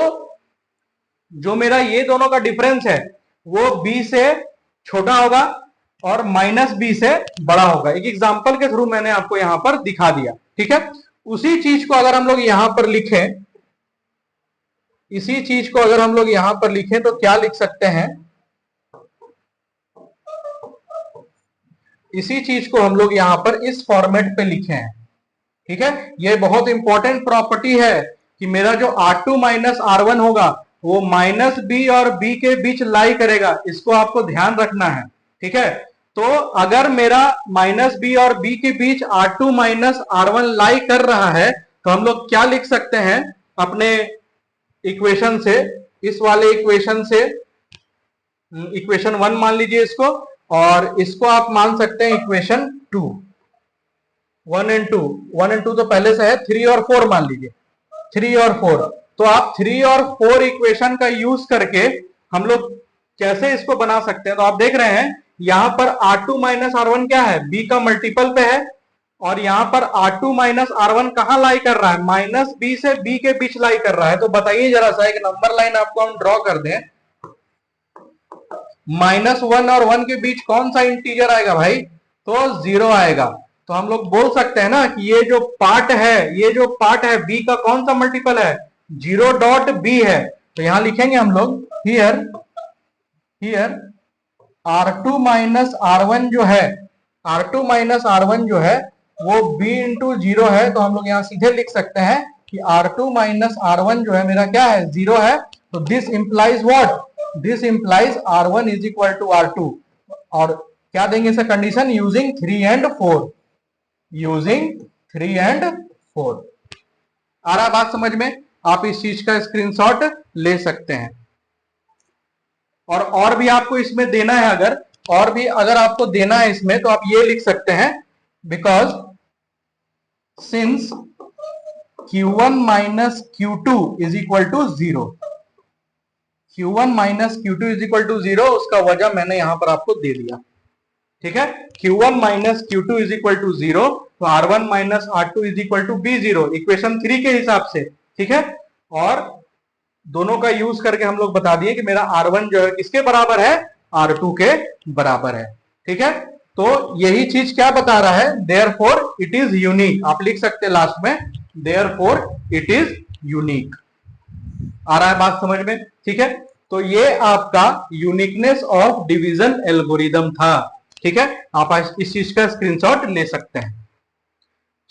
Speaker 1: जो मेरा ये दोनों का डिफरेंस है वो b से छोटा होगा और -b से बड़ा होगा। एक एग्जांपल के थ्रू मैंने आपको यहां पर दिखा दिया, ठीक है। उसी चीज को अगर हम लोग यहां पर लिखें, इसी चीज को अगर हम लोग यहां पर लिखें तो क्या लिख सकते हैं, इसी चीज को हम लोग यहां पर इस फॉर्मेट पे लिखे हैं, ठीक है। ये बहुत इंपॉर्टेंट प्रॉपर्टी है कि मेरा जो R2 माइनस R1 होगा वो -b और b के बीच लाई करेगा, इसको आपको ध्यान रखना है, ठीक है। तो अगर मेरा -b और b के बीच R2 माइनस R1 लाई कर रहा है तो हम लोग क्या लिख सकते हैं अपने इक्वेशन से, इस वाले इक्वेशन से, इक्वेशन 1 मान लीजिए इसको, और इसको आप मान सकते हैं इक्वेशन 2। 1 एंड 2 तो पहले से है, 3 और 4 मान लीजिए, 3 और 4। तो आप 3 और 4 इक्वेशन का यूज करके हम लोग कैसे इसको बना सकते हैं, तो आप देख रहे हैं यहां पर R2 माइनस R1 क्या है, b का मल्टीपल पे है, और यहां पर R2 माइनस R1 कहां लाई कर रहा है, -b से b के बीच लाई कर रहा है। तो बताइए जरा सा, एक नंबर लाइन आपको हम ड्रॉ कर दें, -1 और 1 के बीच कौन सा इंटीजर आएगा भाई, तो 0 आएगा। तो हम लोग बोल सकते हैं ना कि ये जो पार्ट है, ये जो पार्ट है b का कौन सा मल्टीपल है, 0.b है। तो यहां लिखेंगे हम लोग हियर R2 माइनस R1 जो है, R2 माइनस R1 जो है वो b इंटू 0 है। तो हम लोग यहां सीधे लिख सकते हैं कि R2 माइनस R1 जो है मेरा क्या है, 0 है। तो this implies what, this implies R1 is equal to R2। और क्या देंगे इसे condition, using 3 and 4, using 3 and 4। आ रहा बात समझ में, आप इस चीज का स्क्रीनशॉट ले सकते हैं। और भी आपको इसमें देना है, अगर और भी अगर आपको देना है इसमें तो आप ये लिख सकते हैं, because since Q1 minus Q2 is equal to 0, Q1 minus Q2 is equal to 0, उसका वजह मैंने यहां पर आपको दे दिया, ठीक है। Q1 minus Q2 is equal to 0, तो R1 minus R2 is equal to B0 equation 3 के हिसाब से, ठीक है। और दोनों का यूज करके हम लोग बता दिए कि मेरा R1 जो है किसके बराबर है, R2 के बराबर है, ठीक है। तो यही चीज क्या बता रहा है, देयरफॉर इट इज यूनिक, आप लिख सकते हैं लास्ट में देयरफॉर इट इज यूनिक। आ रहा है बात समझ में, ठीक है। तो ये आपका यूनिकनेस ऑफ डिवीजन एल्गोरिदम था, ठीक है। आप इस चीज का स्क्रीनशॉट ले सकते हैं।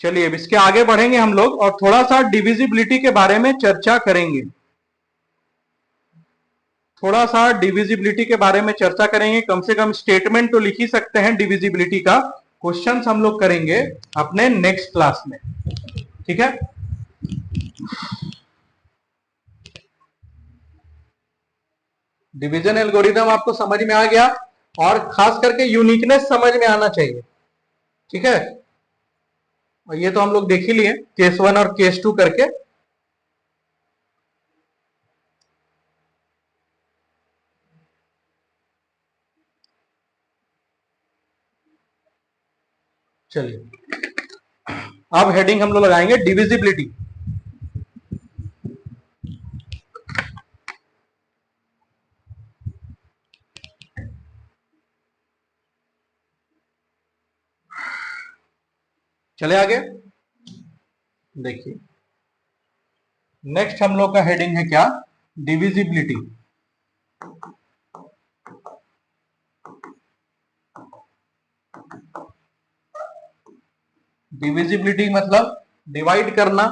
Speaker 1: चलिए अब इसके आगे बढ़ेंगे हम लोग और थोड़ा सा डिविजिबिलिटी के बारे में चर्चा करेंगे, थोड़ा सा डिविजिबिलिटी के बारे में चर्चा करेंगे। कम से कम स्टेटमेंट तो लिख ही सकते हैं डिविजिबिलिटी का, क्वेश्चंस हम लोग करेंगे अपने नेक्स्ट क्लास में, ठीक है। डिवीजन एल्गोरिदम आपको समझ में आ गया, और खास करके यूनिकनेस समझ में आना चाहिए, ठीक है। और ये तो हम लोग देख ही लिए केस 1 और केस 2 करके। चलिए अब हेडिंग हम लोग लगाएंगे डिविजिबिलिटी। चले आगे देखिए, नेक्स्ट हम लोग का हेडिंग है क्या, डिविजिबिलिटी। डिविजिबिलिटी मतलब डिवाइड करना,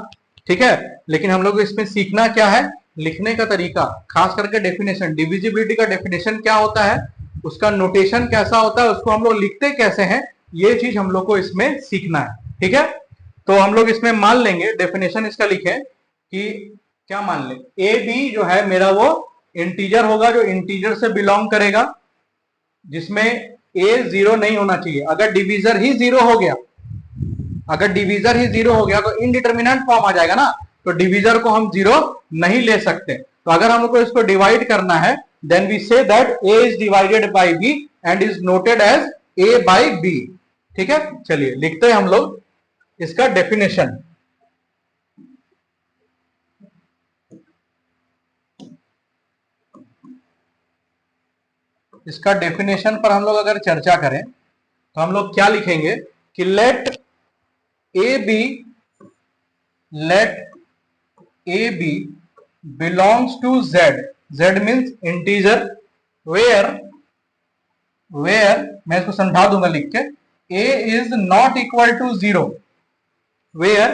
Speaker 1: ठीक है। लेकिन हम लोग इसमें सीखना क्या है, लिखने का तरीका, खास करके डेफिनेशन, डिविजिबिलिटी का डेफिनेशन क्या होता है, उसका नोटेशन कैसा होता है, उसको हम लोग लिखते कैसे हैं, ये चीज हम लोग को इसमें सीखना है। ठीक है, तो हम लोग इसमें मान लेंगे, डेफिनेशन इसका लिखें कि क्या मान लें, ए बी जो है मेरा वो इंटीजर होगा, जो इंटीजर से बिलोंग करेगा, जिसमें ए जीरो नहीं होना चाहिए। अगर डिवीजर ही जीरो हो गया, अगर डिवीजर ही जीरो हो गया तो इनडिटर्मिनेंट फॉर्म आ जाएगा ना, तो डिवीजर को हम जीरो नहीं ले सकते। तो अगर हमको इसको डिवाइड करना है, then we say that A is divided by B and is noted as A by B. ठीक है, चलिए लिखते हैं हम लोग इसका डेफिनेशन। इसका डेफिनेशन पर हम लोग अगर चर्चा करें तो हम लोग क्या लिखेंगे कि let A B belongs to Z, Z means integer, where मैं इसको समझा दूंगा लिख के, A is not equal to zero, where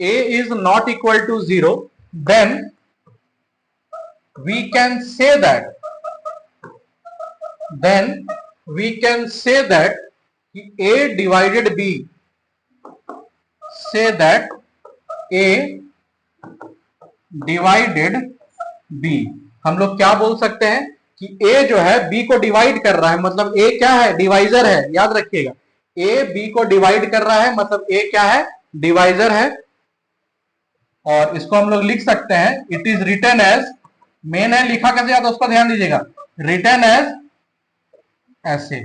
Speaker 1: A is not equal to zero, then we can say that A divided B, say that A divided B, हम लोग क्या बोल सकते हैं कि A जो है B को डिवाइड कर रहा है, मतलब A क्या है, डिवाइजर है, याद रखिएगा, A B को डिवाइड कर रहा है, मतलब A क्या है, डिवाइजर है। और इसको हम लोग लिख सकते हैं, it is written as, main है लिखा कैसे आता है उसका ध्यान दीजिएगा, रिटन एज ऐसे।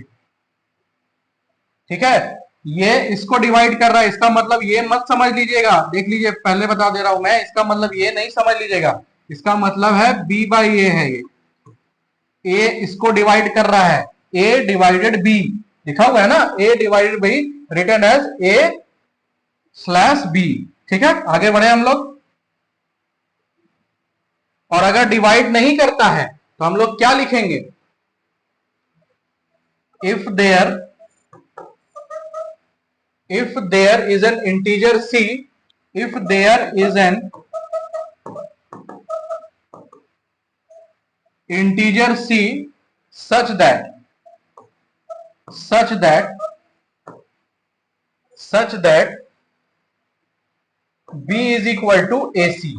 Speaker 1: ठीक है, ये इसको डिवाइड कर रहा है, इसका मतलब ये मत समझ लीजिएगा, देख लीजिए पहले बता दे रहा हूं मैं, इसका मतलब ये नहीं समझ लीजिएगा, इसका मतलब है बी बाई ए है, ये ए इसको डिवाइड कर रहा है, ए डिवाइडेड बी लिखा हुआ है ना, A divided B written as A slash B. ठीक है, आगे बढ़े हम लोग। और अगर डिवाइड नहीं करता है तो हम लोग क्या लिखेंगे, if there is an integer c, if there is an integer c such that b is equal to ac,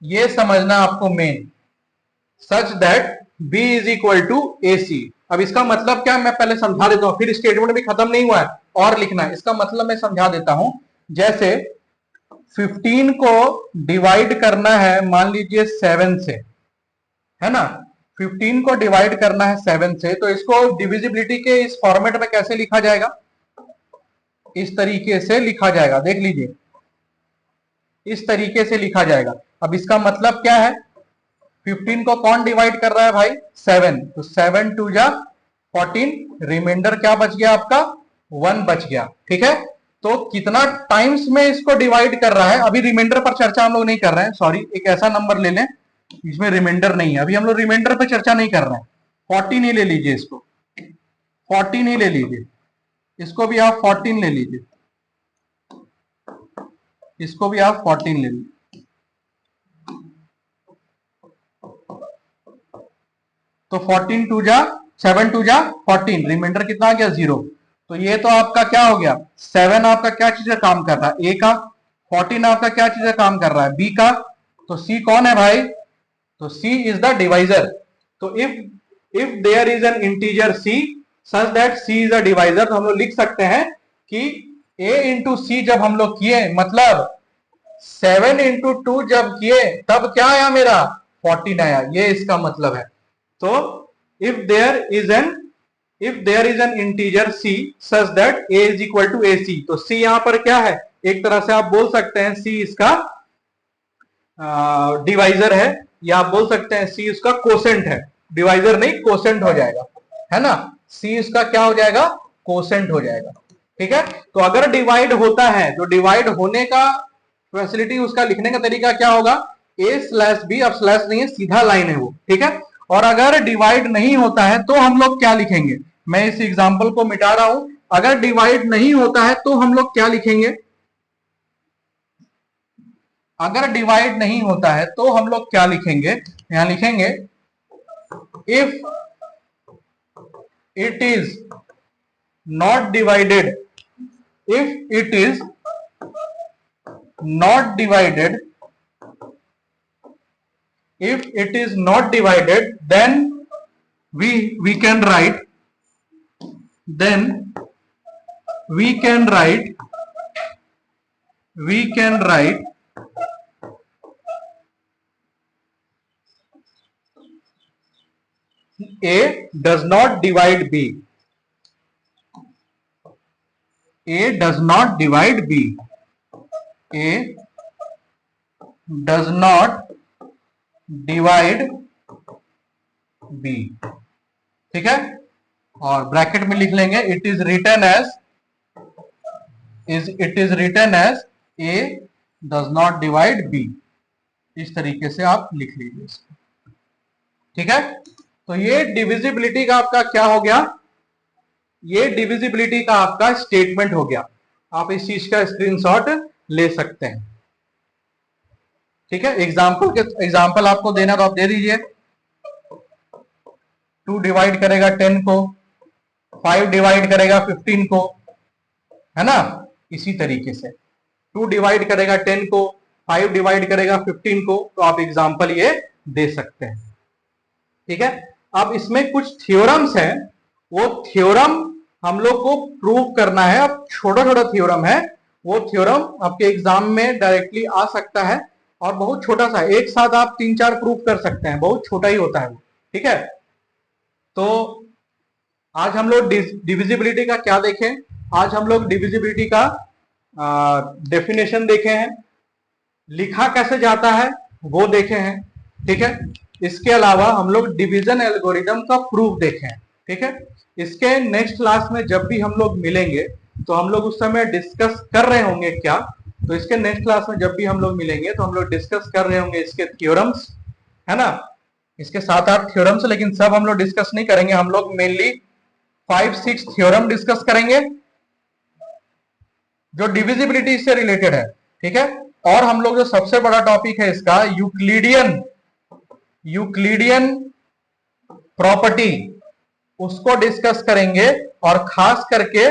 Speaker 1: ये समझना आपको main, such that b is equal to ac। अब इसका मतलब क्या, मैं पहले समझा देता हूं, फिर स्टेटमेंट भी खत्म नहीं हुआ है और लिखना है, इसका मतलब मैं समझा देता हूं। जैसे 15 को डिवाइड करना है मान लीजिए 7 से, है ना, 15 को डिवाइड करना है 7 से, तो इसको डिविजिबिलिटी के इस फॉर्मेट में कैसे लिखा जाएगा, इस तरीके से लिखा जाएगा, देख लीजिए इस तरीके से लिखा जाएगा। अब इसका मतलब क्या है, 15 को कौन डिवाइड कर रहा है भाई, 7, तो 7 2 जा 14, रिमाइंडर क्या बच गया आपका, 1 बच गया। ठीक है, तो कितना टाइम्स में इसको डिवाइड कर रहा है, अभी रिमाइंडर पर चर्चा हम लोग नहीं कर रहे हैं, सॉरी, एक ऐसा नंबर ले लें इसमें रिमाइंडर नहीं है, अभी हम लोग रिमाइंडर पर चर्चा नहीं कर रहे हैं, 14 ही ले लीजिए, इसको 14 ही ले लीजिए, इसको भी आप 14 ले लीजिए, इसको भी आप 14 ले लीजिए। तो 14 2 जा 7 2 जा 14, रिमाइंडर कितना आ गया, 0। तो ये तो आपका क्या हो गया, 7 आपका क्या चीज का काम कर रहा है, ए का, 14 आपका क्या चीज का काम कर रहा है, बी का, तो सी कौन है भाई, तो सी इज द डिवाइजर। तो if there is an integer C such that C is a divisor, तो हम लोग लिख सकते हैं कि a इंटू सी जब हम लोग किए, मतलब 7 इंटू 2 जब किए तब क्या आया मेरा, 14 आया, ये इसका मतलब है। तो if there is an integer c such that a is equal to ac, तो c यहां पर क्या है, एक तरह से आप बोल सकते हैं c इसका डिवाइजर है, या आप बोल सकते हैं c उसका कोसेंट है, डिवाइजर नहीं कोसेंट हो जाएगा, है ना, c उसका क्या हो जाएगा, कोसेंट हो जाएगा। ठीक है, तो अगर डिवाइड होता है तो डिवाइड होने का फैसिलिटी, उसका लिखने का तरीका क्या होगा, a स्लैश बी, अब स्लैश नहीं है सीधा लाइन है वो। ठीक है, और अगर डिवाइड नहीं होता है तो हम लोग क्या लिखेंगे, मैं इस एग्जांपल को मिटा रहा हूं, अगर डिवाइड नहीं होता है तो हम लोग क्या लिखेंगे, अगर डिवाइड नहीं होता है तो हम लोग क्या लिखेंगे, यहां लिखेंगे if it is not divided, if it is not divided, if it is not divided, then we can write, then we can write A does not divide B, A does not divide B, A does not divide B, ठीक है। और ब्रैकेट में लिख लेंगे it is written as A does not divide B, इस तरीके से आप लिख लीजिए इसको, ठीक है। तो ये डिविजिबिलिटी का आपका क्या हो गया, ये डिविजिबिलिटी का आपका स्टेटमेंट हो गया। आप इस चीज का स्क्रीनशॉट ले सकते हैं, ठीक है। एग्जाम्पल आपको देना तो आप दे दीजिए। 2 डिवाइड करेगा 10 को, 5 डिवाइड करेगा 15 को, है ना। इसी तरीके से 2 डिवाइड करेगा 10 को, 5 डिवाइड करेगा 15 को, तो आप एग्जाम्पल ये दे सकते हैं, ठीक है। अब इसमें कुछ थ्योरम्स हैं, वो थ्योरम हम लोग को प्रूव करना है। अब छोटा छोटा थ्योरम है, वो थ्योरम आपके एग्जाम में डायरेक्टली आ सकता है, और बहुत छोटा सा, एक साथ आप 3-4 प्रूफ कर सकते हैं, बहुत छोटा ही होता है वो, ठीक है। तो आज हम लोग डिविजिबिलिटी का क्या देखें, आज हम लोग डिविजिबिलिटी का डेफिनेशन देखे हैं, लिखा कैसे जाता है वो देखे हैं, ठीक है। इसके अलावा हम लोग डिवीजन एल्गोरिदम का प्रूफ देखे हैं, ठीक है। इसके नेक्स्ट क्लास में जब भी हम लोग मिलेंगे तो हम लोग उस समय डिस्कस कर रहे होंगे क्या, तो इसके नेक्स्ट क्लास में जब भी हम लोग मिलेंगे तो हम लोग डिस्कस कर रहे होंगे इसके थ्योरम्स, है ना। इसके 7-8 थ्योरम्स, लेकिन सब हम लोग डिस्कस नहीं करेंगे। हम लोग मेनली 5-6 थ्योरम डिस्कस करेंगे जो डिविजिबिलिटी से रिलेटेड है, ठीक है। और हम लोग जो सबसे बड़ा टॉपिक है इसका यूक्लिडियन प्रॉपर्टी, उसको डिस्कस करेंगे, और खास करके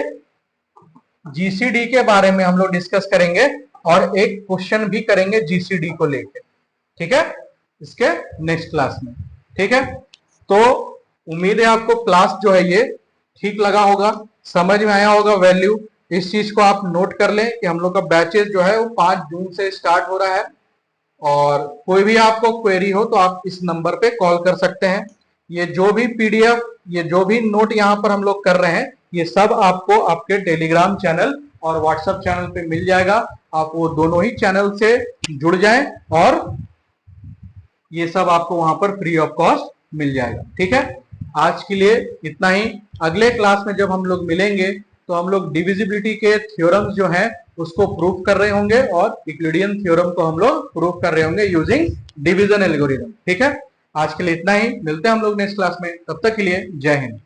Speaker 1: जीसीडी के बारे में हम लोग डिस्कस करेंगे, और एक क्वेश्चन भी करेंगे जीसीडी को लेकर, ठीक है, इसके नेक्स्ट क्लास में, ठीक है। तो उम्मीद है आपको क्लास जो है ये ठीक लगा होगा, समझ में आया होगा वैल्यू। इस चीज को आप नोट कर लें कि हम लोग का बैचेस जो है वो 5 जून से स्टार्ट हो रहा है, और कोई भी आपको क्वेरी हो तो आप इस नंबर पे कॉल कर सकते हैं। ये जो भी पीडीएफ, ये जो भी नोट यहाँ पर हम लोग कर रहे हैं, ये सब आपको आपके टेलीग्राम चैनल और व्हाट्सएप चैनल पे मिल जाएगा। आप वो दोनों ही चैनल से जुड़ जाएं, और ये सब आपको वहां पर फ्री ऑफ कॉस्ट मिल जाएगा, ठीक है। आज के लिए इतना ही। अगले क्लास में जब हम लोग मिलेंगे तो हम लोग डिविजिबिलिटी के थ्योरम्स जो हैं उसको प्रूव कर रहे होंगे, और यूक्लिडियन थ्योरम को हम लोग प्रूव कर रहे होंगे यूजिंग डिवीजन एल्गोरिथम, ठीक है। आज के लिए इतना ही, मिलते हैं हम लोग नेक्स्ट क्लास में, तब तक के लिए जय हिंद।